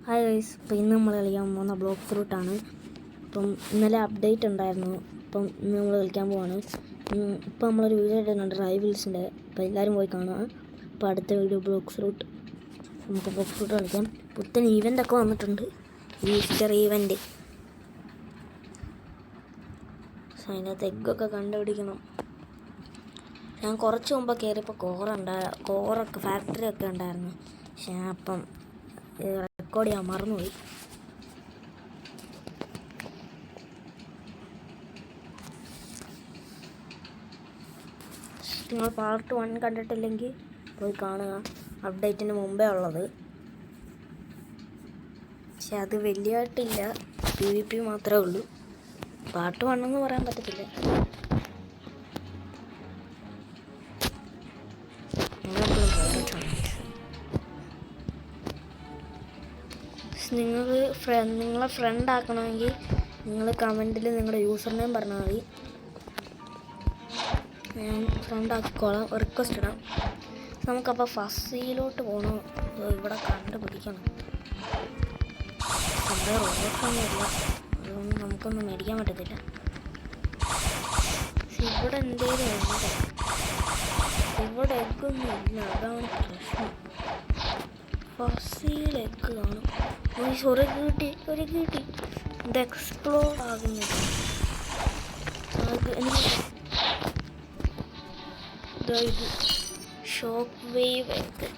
Hi guys, അപ്പോൾ ഇന്ന് നമ്മൾ കളിക്കാൻ പോകുന്ന ബ്ലോക്ക് ഫ്രൂട്ടാണ്. അപ്പം ഇന്നലെ അപ്ഡേറ്റ് ഉണ്ടായിരുന്നു. അപ്പം ഇന്ന് നമ്മൾ കളിക്കാൻ പോവാണ്. ഇപ്പം നമ്മളൊരു വീഡിയോ ഇടുന്നുണ്ട് റൈവൽസിൻ്റെ, അപ്പോൾ എല്ലാവരും പോയി കാണുക. അപ്പോൾ അടുത്ത വീഡിയോ ബ്ലോക്ക് ഫ്രൂട്ട്, നമുക്ക് ബ്ലോക്ക് ഫ്രൂട്ട് കളിക്കാം. പുത്തൻ ഈവൻ്റൊക്കെ വന്നിട്ടുണ്ട്, ഈസ്റ്റർ ഈവൻ്റ്. അതിനകത്ത് എഗ്ഗൊക്കെ കണ്ടുപിടിക്കണം. ഞാൻ കുറച്ച് മുമ്പ് കയറിയപ്പോൾ കോറൊക്കെ ഫാക്ടറി ഒക്കെ ഉണ്ടായിരുന്നു. പക്ഷേ ഞാൻ അപ്പം റെക്കോർഡ് ചെയ്യാൻ മറന്നുപോയി. നിങ്ങൾ പാർട്ട് 1 കണ്ടിട്ടില്ലെങ്കിൽ പോയി കാണുക, അപ്ഡേറ്റിന് മുമ്പേ ഉള്ളത്. പക്ഷെ അത് വലിയതായിട്ടില്ല, PvP മാത്രമേ ഉള്ളൂ. പാർട്ട് 1 എന്ന് പറയാൻ പറ്റത്തില്ല. നിങ്ങളെ ഫ്രണ്ട് ആക്കണമെങ്കിൽ നിങ്ങൾ കമൻറ്റിൽ നിങ്ങളുടെ യൂസർ നെയിം പറഞ്ഞാൽ മതി, ഞാൻ ഫ്രണ്ട് ആക്കിക്കോളാം. റിക്വസ്റ്റ് ഇടാം. നമുക്കപ്പോൾ ഫസ്സിയിലോട്ട് പോകണം. ഇവിടെ കണ്ടുപിടിക്കണം. ഇവിടെ റോഡൊന്നുമില്ല, അതൊന്നും നമുക്കൊന്നും മേടിക്കാൻ പറ്റത്തില്ല. ഇവിടെ എന്തേലും ഉണ്ട്, ഇവിടെ എഗ്ഗൊന്നും ഇല്ല, അതാണ് പ്രശ്നം. ഫസ്സിയിൽ എഗ്ഗ് കാണും. ഒരു കിട്ടി ഇത് എക്സ്പ്ലോർ ആകുന്നില്ല. ഇത് ഷോക്ക് വേവ് എഗ്ഗ്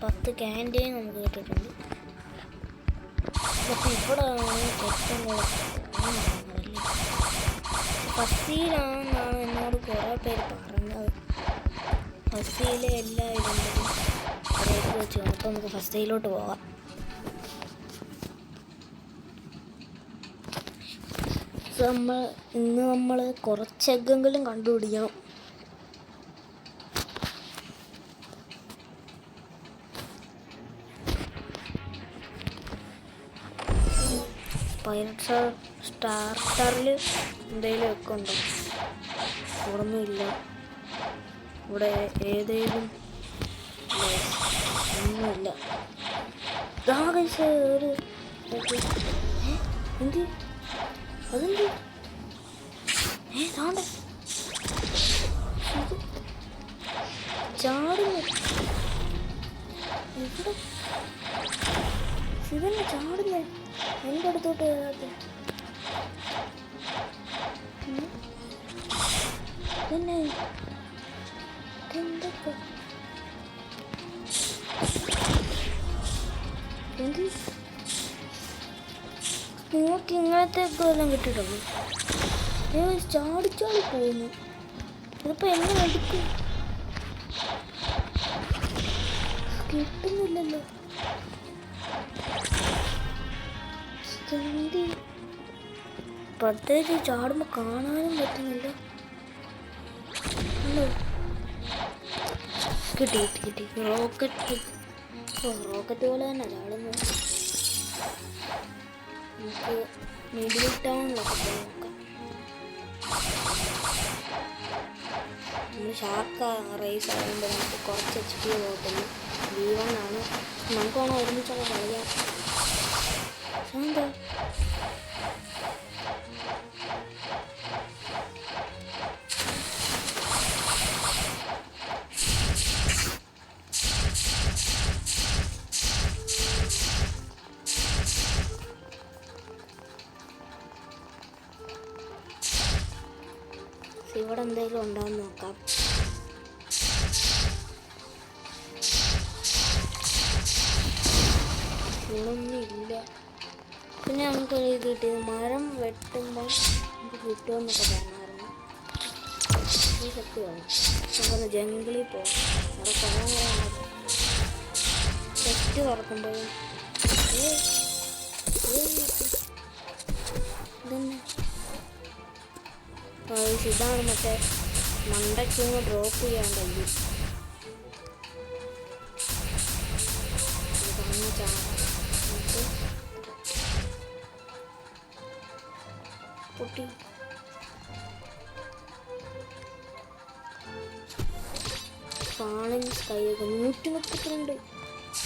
10 ക്യാൻറ്റീൻ നമുക്ക് കിട്ടിയിട്ടുണ്ട്. പക്ഷെ ഇവിടെ ഏറ്റവും കൂടുതൽ ഫസ്സിയിലാണെന്നാണ് എന്നോട് കുറേ പേര് പറഞ്ഞത്. ഫസ്സിയിലെ എല്ലാ ഇതും വെച്ച് അപ്പോൾ നമുക്ക് ഫസ്സിയിലോട്ട് പോകാം. ഇന്ന് നമ്മൾ കുറച്ച് എഗ്ഗെങ്കിലും കണ്ടുപിടിക്കണം. പൈററ്റ്സ് സ്റ്റാർട്ടറിൽ എന്തെങ്കിലും ഒക്കെ ഉണ്ടോ? ഇവിടെ ഒന്നുമില്ല. ഇവിടെ ഏതെങ്കിലും ഒന്നുമില്ല. ഒരു എന്ത് അതെന്ത് താണ്ട ചാടുന്നു. ഇവിടെ ഇതന്നെ ചാടുന്നേ, എൻ്റെ അടുത്തോട്ട് കയറാത്ത തന്നെ. എന്തൊക്കെ എന്ത് നിങ്ങൾക്ക് ഇങ്ങനത്തെ എല്ലാം കിട്ടിയിട്ടുള്ളൂ? ചാടിച്ചാടി പോകുന്നു. ഇതിപ്പോൾ എങ്ങനെ എടുക്കും? കിട്ടുന്നില്ലല്ലോ. പ്രത്യേകിച്ച് ചാടുമ്പോൾ കാണാനും പറ്റുന്നില്ല. കിട്ടി റോക്കറ്റ് പോലെ തന്നെ ചാടുന്നു. നമുക്ക് മിഡിൽ ടൗണിലൊക്കെ പോയി നോക്കാം. നമ്മൾ ഷാർക്ക റേസ് ആകുമ്പോൾ നമുക്ക് കുറച്ച് HP പോകത്തുള്ളൂ. V1 ആണ്. നമുക്ക് വേണം ഒരുമിച്ചൊക്കെ കളിക്കാം. എന്താ ഇവിടെ എന്തെങ്കിലും ഉണ്ടാകുന്ന നോക്കാം. ഇവിടൊന്നും ഇല്ല. പിന്നെ നമുക്കൊരു ഇത് കിട്ടിയത് മരം വെട്ടുമ്പോൾ നമുക്ക് കിട്ടുമെന്നൊക്കെ പറഞ്ഞായിരുന്നു. ഈ സത്യമാണ്. നമുക്കൊന്ന് ജംഗിളിൽ പോകാം. അവിടെ കുറേ ടെസ്റ്റ് തുറക്കുമ്പോഴും ഇതന്നെ ഇതാണ് മറ്റേ മണ്ടയ്ക്കൊന്ന് ഡ്രോപ്പ് ചെയ്യാൻ കഴിയും. പൊട്ടി ഫാളിങ് സ്കൈ ഒക്കെ 132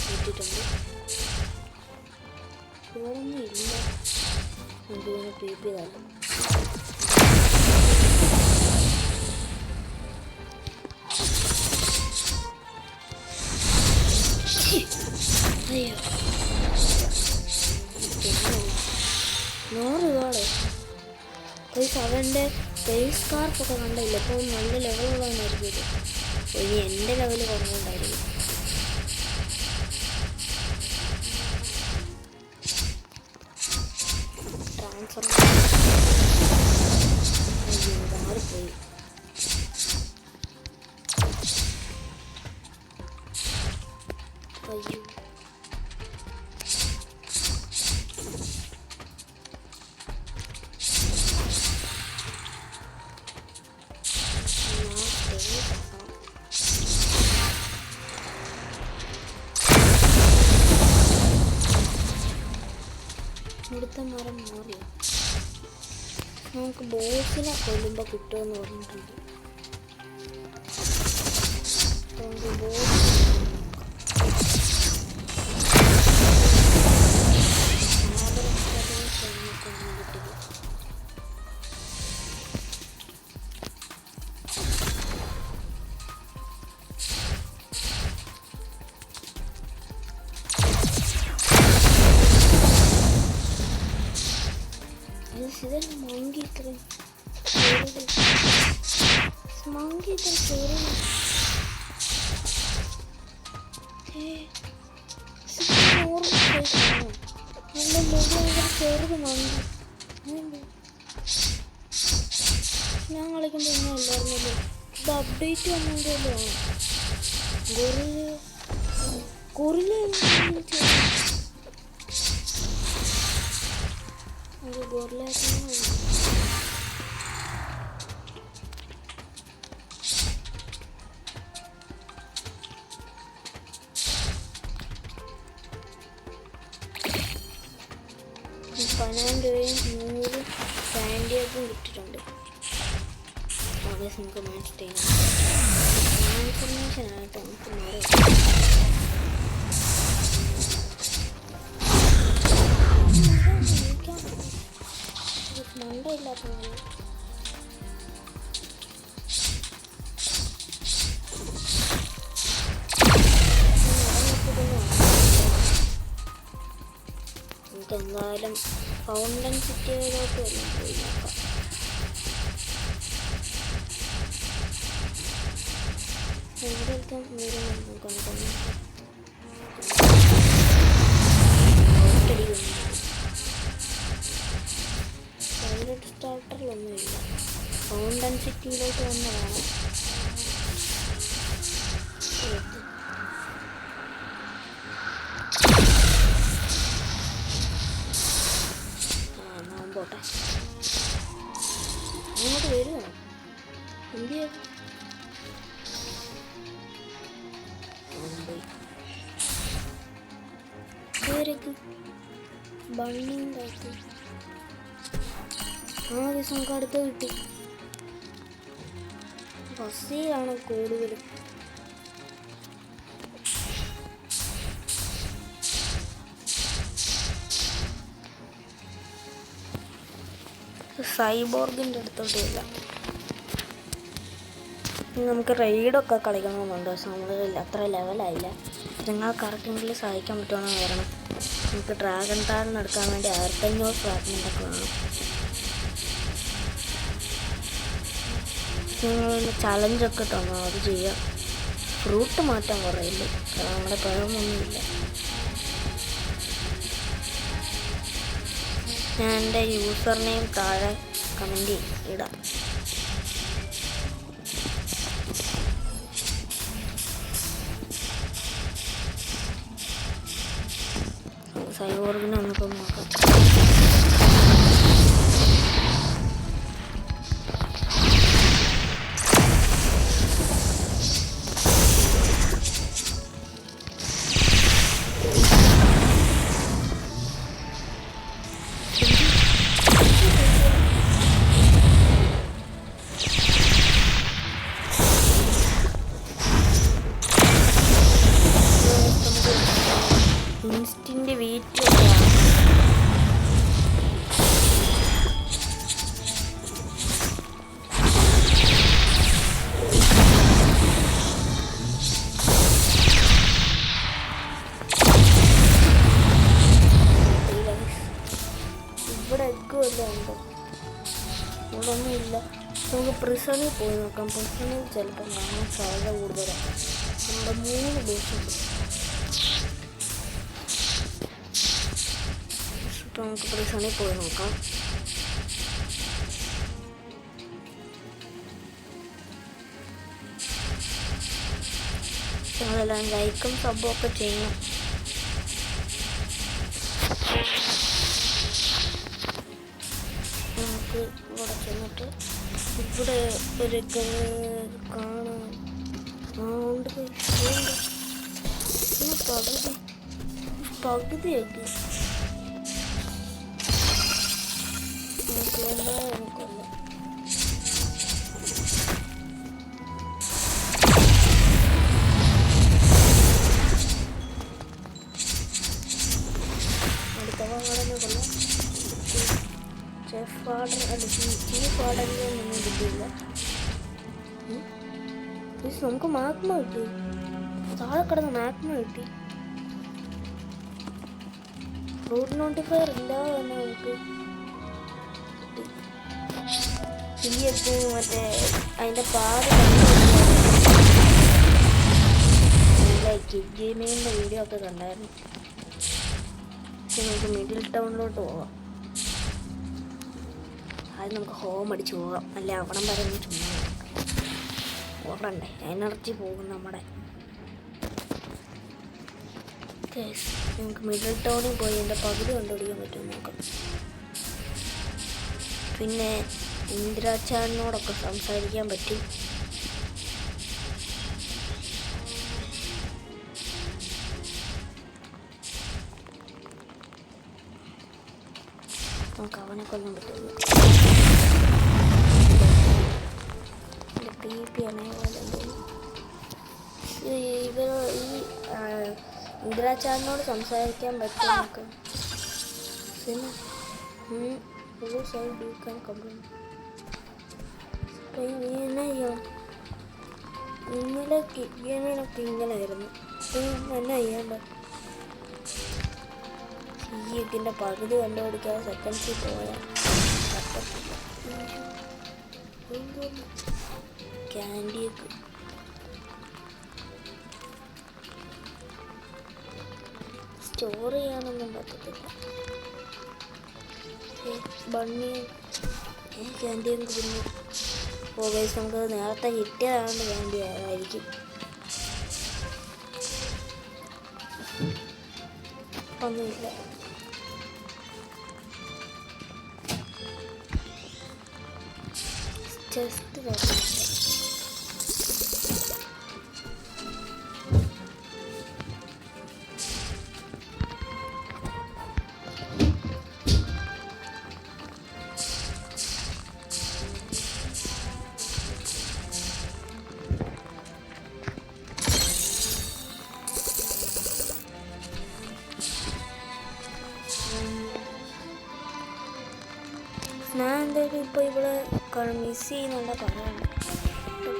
കിട്ടിയിട്ടുണ്ട്. ഇവിടൊന്നും ഇല്ല. നമുക്കിങ്ങനെ പീപ്പ് ചെയ്താലോ. അയ്യോ 100 ഇതാണ്. അവൻ്റെ ഫേസ് സ്കാർപ്പൊക്കെ കണ്ടില്ല. അപ്പോൾ നല്ല ലെവലുള്ളതായിരിക്കും ഇത്. ഇനി എൻ്റെ ലെവൽ കുറഞ്ഞുകൊണ്ടായിരിക്കും. ട്രാൻസ്ഫർ മാറിപ്പോയി. അയ്യോ ഇവിടുത്തെ മരം മാറിയോ? നമുക്ക് ബോസിനെ കൊല്ലുമ്പോൾ കിട്ടുമെന്ന് പറഞ്ഞിട്ടുണ്ട്. നമുക്ക് ബോസ് ഇതെല്ലാം മങ്കി ഇത്രയും മങ്കി ഇത്ര ചെറിയ നല്ല മുകളിൽ ചെറുത് മങ്കി. ഞാൻ കളിക്കുമ്പോൾ ഇങ്ങനെ അല്ലായിരുന്നല്ലോ. ഇത് അപ്ഡേറ്റ് വന്നതല്ലോ. ഗൊറില്ല ഗൊറില്ലാക്കുന്ന $12 സാൻഡിയൊക്കെ കിട്ടിയിട്ടുണ്ട്. അവിടെ നമുക്ക് മാച്ച് ചെയ്യാം. ട്രാൻസ്ഫർമേഷൻ ആയിട്ട് നമുക്ക് മാറി മണ്ടയില്ലാത്ത നമുക്ക് എന്തായാലും ഫൗണ്ടൻ സിറ്റിയിലോട്ട് വല്ലതും പോയി നോക്കാം. ഇവിടുത്തെ പൈലറ്റ് സ്റ്റാർട്ടറിലൊന്നുമില്ല. ഫൗണ്ടൻ സിറ്റിയിലോട്ട് വന്നതാണ്. പോട്ടെ അങ്ങോട്ട് വരുമോ? ഇന്ത്യ ബണ്ണി ഉണ്ടാക്കി. ആ ദിവസം നമുക്ക് അടുത്ത് കിട്ടി. ബസ്സിലാണ് കൂടുതലും. സൈബോർഗിൻ്റെ അടുത്തോട്ടില്ല. നമുക്ക് റെയ്ഡൊക്കെ കളിക്കണമെന്നുണ്ട്. പക്ഷെ നമ്മൾ അത്ര ലെവലായില്ല. നിങ്ങൾക്ക് ആർക്കെങ്കിലും സഹായിക്കാൻ പറ്റുമെന്ന് വരണം. നമുക്ക് ഡ്രാഗൺ ടാഗൻ എടുക്കാൻ വേണ്ടി 1500 ഫ്രാഗ്മെൻ്റൊക്കെ വേണം. നിങ്ങളൊന്ന് ചലഞ്ചൊക്കെ തന്നോ, അത് ചെയ്യാം. ഫ്രൂട്ട് മാറ്റാൻ കുറയില്ല. നമ്മുടെ പഴമൊന്നുമില്ല. ഞാൻ എൻ്റെ യൂസർ നെയിം താഴെ കമൻറ്റ് ഇടാം. സൈബോർഗിനെ നമുക്ക് നോക്കാം. ഇൻസ്റ്റിൻ്റെ വീട്ടിലൊക്കെയാണ് വല്ലതും ഉണ്ടോ? ഇവിടെ ഒന്നുമില്ല. നമുക്ക് പ്രിസണിൽ പോയി നോക്കാം. പ്രിസണിൽ ചിലപ്പം കാണാൻ സാധ്യത കൂടുതലാണ്. നമ്മുടെ 3 ബോസുണ്ട്. ഇപ്പം നമുക്ക് പ്രിസണിൽ പോയി നോക്കാം. നിങ്ങളെല്ലാം ലൈക്കും സബും ഒക്കെ ചെയ്യണം. നമുക്ക് ഇവിടെ ചെന്നിട്ട് ഇവിടെ ഒരു കാണാം. പകുതിയൊക്കെ നമുക്കൊല്ല. അടുത്ത വാങ്ങാണെന്ന് കൊള്ളാം. ചീഫ് ഓർഡറിലൊന്നും കിട്ടിയില്ല. നമുക്ക് മാഗ്മ കിട്ടി. താഴെ കിടന്ന് മാഗ്മ കിട്ടി. റൂട്ട് നോട്ടിഫയർ ഇല്ല എന്ന് നമുക്ക് കിട്ടി. മറ്റേ അതിൻ്റെ പാട് ഗെയിമിങ്ങിൻ്റെ വീഡിയോ ഒക്കെ കണ്ടായിരുന്നു. നമുക്ക് മിഡിൽ ടൗണിലോട്ട് പോവാം. അത് നമുക്ക് ഹോം അടിച്ച് പോകാം. അല്ല അവിടം വരെ ഒന്ന് ചുമ്മാ ഓടണ്ടേ, എനർജി പോകും നമ്മുടെ. നമുക്ക് മിഡിൽ ടൗണിൽ പോയി എൻ്റെ പകുതി കണ്ടുപിടിക്കാൻ പറ്റുമെന്ന് നോക്കാം. പിന്നെ ഇന്ദിരാച്ചാനോടൊക്കെ സംസാരിക്കാൻ പറ്റും. നമുക്ക് അവനെ കൊല്ലാൻ പറ്റില്ല. ഇന്ദിരാച്ചാനോട് സംസാരിക്കാൻ പറ്റും നമുക്ക്. ഇന്നലെ ഗെയിമിനൊക്കെ ഇങ്ങനെയായിരുന്നു. എന്നാ ചെയ്യണ്ട, ഇതിൻ്റെ പകുതി കണ്ടുപിടിക്കാതെ സെക്കൻഡ്സിൽ പോയാൽ ക്യാൻഡിയൊക്കെ സ്റ്റോർ ചെയ്യാനൊന്നും പറ്റത്തില്ല. ബണ്ണി ക്യാൻഡി നമുക്ക് പിന്നെ ഗൈസ് നമുക്ക് നേരത്തെ കിട്ടിയതാണ് ക്യാൻഡി ആയിരിക്കും. ഒന്നുമില്ല. ജസ്റ്റ് ഞാൻ എന്തായാലും ഇപ്പോൾ ഇവിടെ മിസ് ചെയ്യുന്നുണ്ട പറയാം.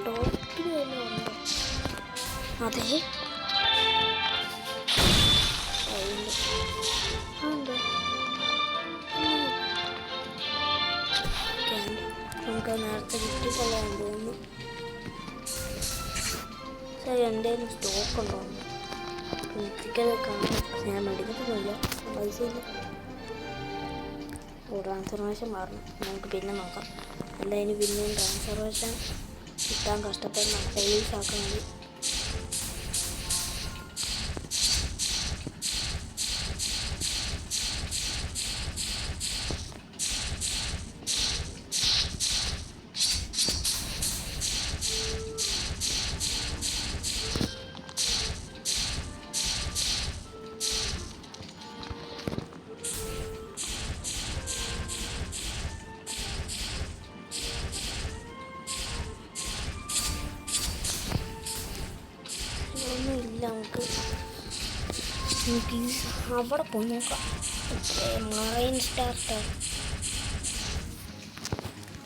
ടോപ്പിൽ തന്നെ ഉണ്ടോ? അതെ നമുക്ക് നേരത്തെ കിട്ടിക്കൊള്ളാൻ തോന്നുന്നു. ശരി, എന്തേലും സ്റ്റോക്ക് ഉണ്ടോ? എനിക്കത് കാണാം. ഞാൻ മേടിക്കത്തൊന്നുമില്ല, പൈസ ഇല്ല. ട്രാൻസ്ഫർമേഷൻ മാറണം. നമുക്ക് പിന്നെ നോക്കാം. അല്ല ഇനി പിന്നെയും ട്രാൻസ്ഫർമേഷൻ കിട്ടാൻ കഷ്ടപ്പെടണം. സെയിൽസ് ആക്കാൻ മതി. ഒന്നുമില്ല. നമുക്ക് അവിടെ പോയി നോക്കാം. മറൈൻ സ്റ്റാർട്ടർ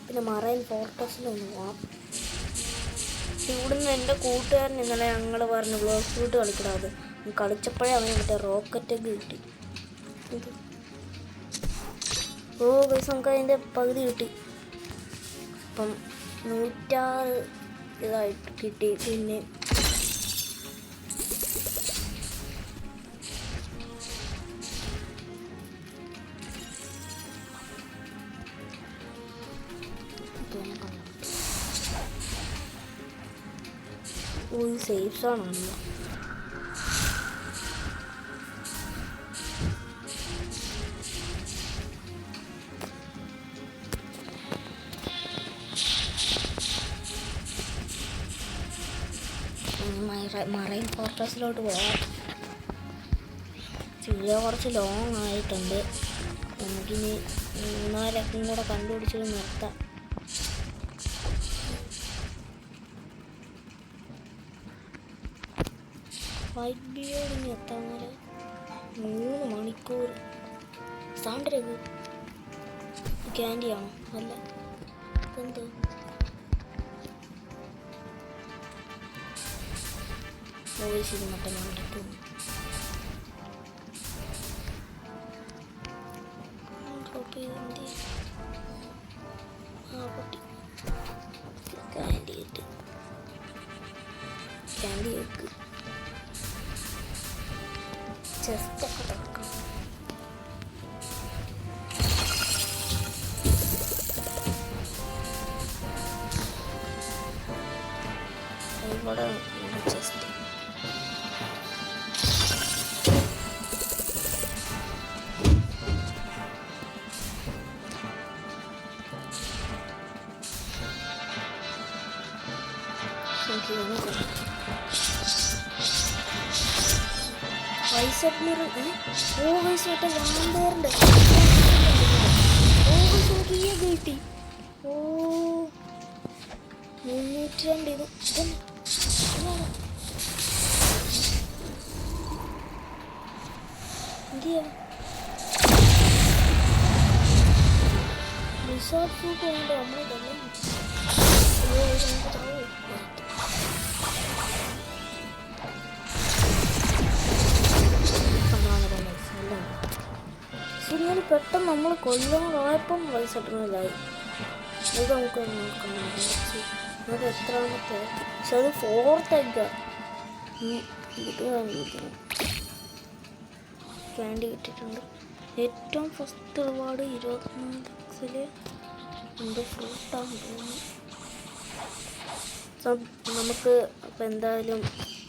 പിന്നെ മറൈൻ ഫോർട്ടസിലൊന്ന് പോവാം. ഇവിടുന്ന് എൻ്റെ കൂട്ടുകാരൻ ഇന്നലെ ഞങ്ങൾ പറഞ്ഞു ബ്ലോക്ക് ഫ്രൂട്ട് കളിക്കടാത്. കളിച്ചപ്പോഴേ അവന് മറ്റേ റോക്കറ്റൊക്കെ കിട്ടി. ഓ ഗൈസ് നമുക്ക് അതിൻ്റെ പകുതി കിട്ടി. അപ്പം 106 ഇതായിട്ട് കിട്ടി. പിന്നെ സേഫ് സോണാണല്ലോ. മറൈൻ ഫോർട്രസിലോട്ട് പോകാം. വീഡിയോ കുറച്ച് ലോങ് ആയിട്ടുണ്ട്. നമുക്കിനി 3-4 കൂടെ കണ്ടുപിടിച്ചിട്ട് നിർത്താം. വൈറ്റ് ബിയോടിന് എത്താൻ വരെ 3 മണിക്കൂർ. സാണ്ടത് ക്യാൻഡിയാണോ? അല്ല, എന്തോ വോയിസ് ഇത് മറ്റേ മണ്ടക്കും ഡ്രോപ്പ് ചെയ്ത് പൊട്ടി. ക്യാൻഡി വെക്ക് ചെസ്റ്റൊക്കെ തുറക്കണം. ഇവിടെ ചെസ്റ്റ് വൈസ് അഡ്മിറൽ. ഓ വൈസ് മറ്റേ വാമ്പേറിൻ്റെ ഓ വൈസ് നോക്കി കിട്ടി. ഓ 302 ഇത് എന്തിയാ റിസോർട്ട് ഫ്രൂട്ട് വേണ്ട നമ്മൾ കൊല്ലം. ഓ നമുക്ക് ചാവോ. ശരിയാണ്, പെട്ടെന്ന് നമ്മൾ കൊല്ലാറായപ്പം വയസ്സ് ഇട്ടുന്നതായി. ഇത് നമുക്ക് നോക്കണം അത് എത്രാമത്തെ. പക്ഷെ അത് 4th എഗ്ഗാണ്. ക്യാൻഡി കിട്ടിയിട്ടുണ്ട്. ഏറ്റവും ഫസ്റ്റ് റിവാർഡ് 24 എന്തോ ഫ്രൂട്ടാണ് തോന്നുന്നു. നമുക്ക് അപ്പം എന്തായാലും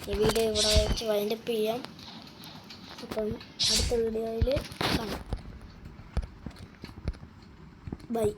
ഈ വീഡിയോ ഇവിടെ വെച്ച് വൈൻഡപ്പ് ചെയ്യാം. അപ്പം അടുത്ത വീഡിയോയിൽ കാണാം. ബൈ.